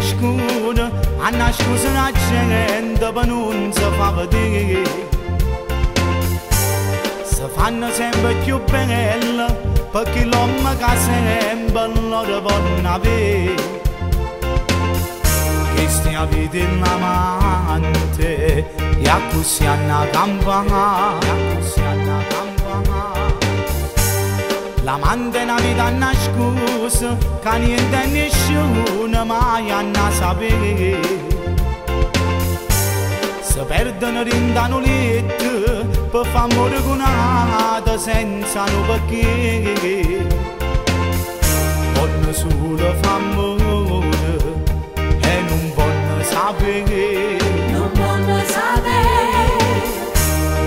cresciuto, ha nascosto una gente per non si fa vedere. Si fanno sempre più belle perché l'uomo che sempre loro vogliono avere. Che stia vita in l'amante e a così hanno campana. L'amante è una vita nascosta che niente e nessuno mai hanno sapere. Si perdono rindano letto per far amore con un'altra senza un perché. Vogliono solo far amore e non vogliono sapere. Non voglio sapere.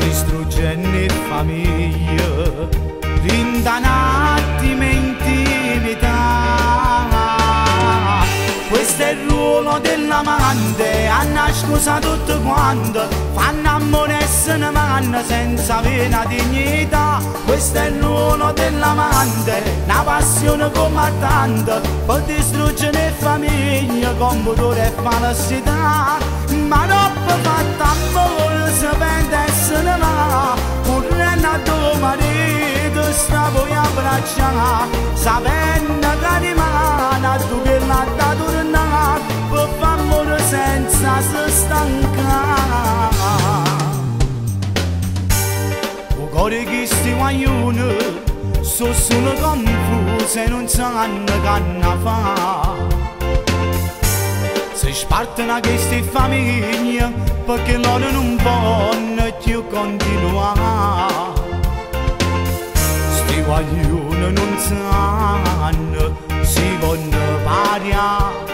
Distruggendo le famiglie, rinda un attimo intimità. Questo è il ruolo dell'amante, a nascosta tutto quanto, fanno amore e se ne vanno senza pena dignità. Questo è il ruolo dell'amante, una passione combattente, per distruggere le famiglie con pudore e falsità. Ma dopo fatto amore si pente e se ne va, correndo a tuo marito sta poi a abbracciare, sapendo che rimane a tu che l'ha da tornare, per far amore senza si stancare. O cuore che sti guaglioni sono solo confusi e non sanno che hanno fa. Si spartono a queste famiglie perché loro non vogliono più continuare. Sti guaglioni non sanno, si vogliono pariare.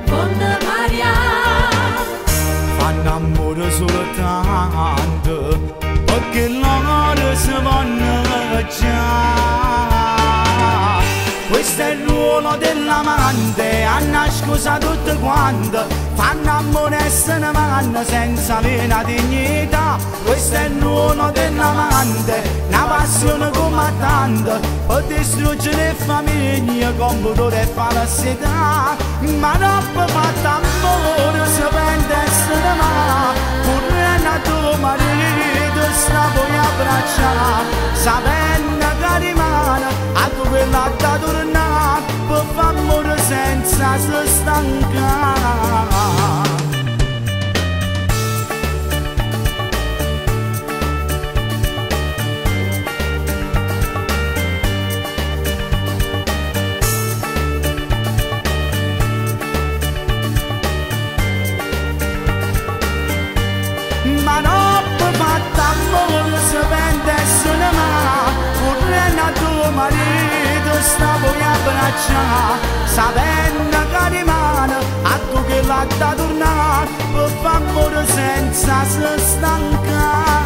Voglio pariare. Fanno amore soltanto perché loro si vogliono già. Questo è il ruolo dell'amante, a nascosta tutto quanto, fanno amore e se ne vanno senza pena dignità. Questo è il ruolo dell'amante, una passione combattente, per distruggere le famiglie con pudore e falsità. Ma dopo fatto amore si pente e se ne va, correndo a tuo marito sta poi a abbracciare, sapendo che rimane a tu quella da tornare, per far amore senza si stancare. Ma dopo fatto amore si pente e se ne va, correndo a tuo marito sta poi a abbracciare, sapendo che rimane a tu che l'ha da tornare, per far amore senza si stancare.